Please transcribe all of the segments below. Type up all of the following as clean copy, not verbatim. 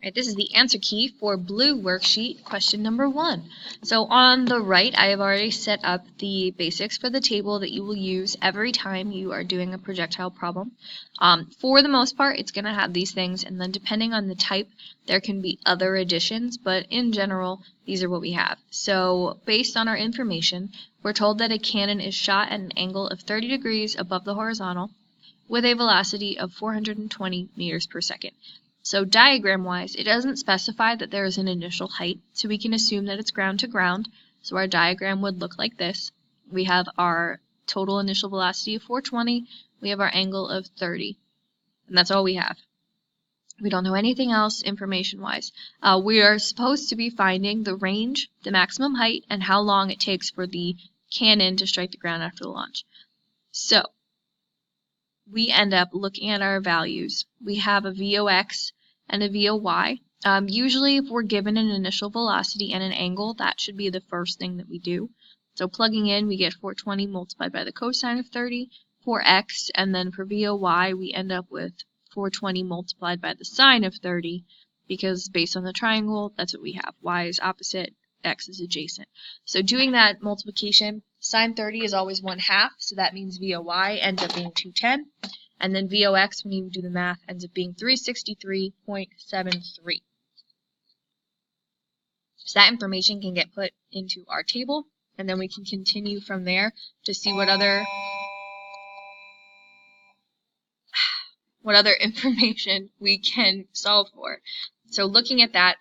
Right, this is the answer key for blue worksheet, question number 1. So on the right, I have already set up the basics for the table that you will use every time you are doing a projectile problem. For the most part, it's going to have these things, and then depending on the type, there can be other additions, but in general, these are what we have. So based on our information, we're told that a cannon is shot at an angle of 30 degrees above the horizontal with a velocity of 420 meters per second. So diagram-wise, it doesn't specify that there is an initial height, so we can assume that it's ground to ground. So our diagram would look like this. We have our total initial velocity of 420, we have our angle of 30, and that's all we have. We don't know anything else information-wise. We are supposed to be finding the range, the maximum height, and how long it takes for the cannon to strike the ground after the launch. So we end up looking at our values. We have a VOX and a VOY. Usually if we're given an initial velocity and an angle, that should be the first thing that we do. So plugging in, we get 420 multiplied by the cosine of 30 for x, and then for VOY, we end up with 420 multiplied by the sine of 30, because based on the triangle, that's what we have. Y is opposite, x is adjacent. So doing that multiplication, sine 30 is always 1/2, so that means VOY ends up being 210. And then VOX, when you do the math, ends up being 363.73. So that information can get put into our table, and then we can continue from there to see what other information we can solve for. So looking at that,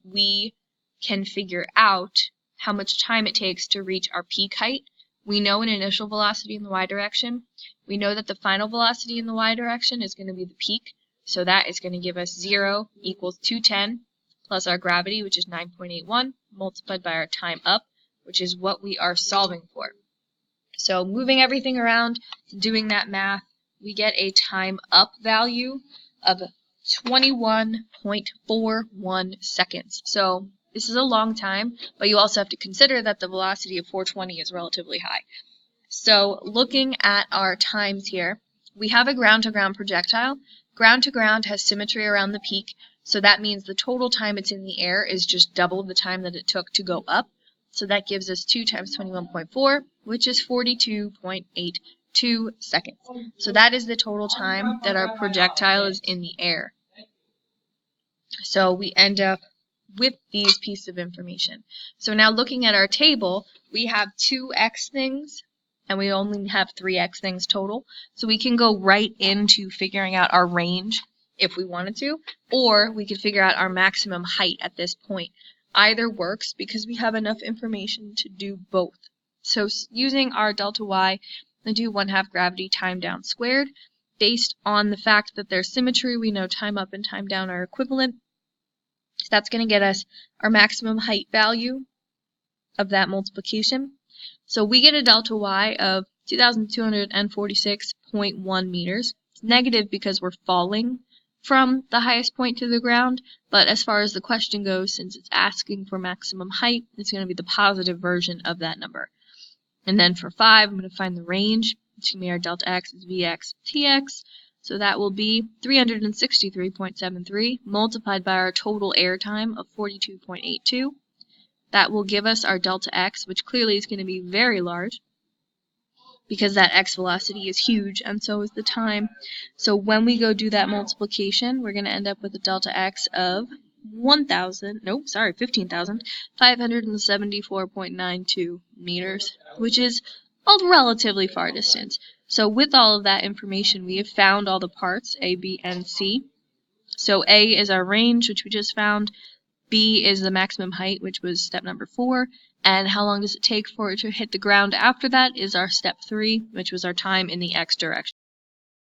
we can figure out how much time it takes to reach our peak height. We know an initial velocity in the y direction. We know that the final velocity in the y direction is going to be the peak. So that is going to give us 0 equals 210 plus our gravity, which is 9.81, multiplied by our time up, which is what we are solving for. So moving everything around, doing that math, we get a time up value of 21.41 seconds. So this is a long time, but you also have to consider that the velocity of 420 is relatively high. So looking at our times here, we have a ground-to-ground projectile. Ground-to-ground has symmetry around the peak, so that means the total time it's in the air is just double the time that it took to go up. So that gives us 2 times 21.4, which is 42.82 seconds. So that is the total time that our projectile is in the air. So we end up with these pieces of information. So now looking at our table, we have 2x things, and we only have 3x things total. So we can go right into figuring out our range if we wanted to, or we could figure out our maximum height at this point. Either works because we have enough information to do both. So using our delta y, I do 1/2 gravity time down squared. Based on the fact that there's symmetry, we know time up and time down are equivalent. So that's going to get us our maximum height value of that multiplication. So we get a delta y of 2,246.1 meters. It's negative because we're falling from the highest point to the ground, but as far as the question goes, since it's asking for maximum height, it's going to be the positive version of that number. And then for 5, I'm going to find the range. It's going to be our delta x is vx tx. So that will be 363.73 multiplied by our total air time of 42.82. That will give us our delta x, which clearly is going to be very large because that x velocity is huge and so is the time. So when we go do that multiplication, we're going to end up with a delta x of 15,574.92 meters, which is a relatively far distance. So with all of that information, we have found all the parts, A, B, and C. So A is our range, which we just found. B is the maximum height, which was step number 4. And how long does it take for it to hit the ground after that is our step 3, which was our time in the x direction.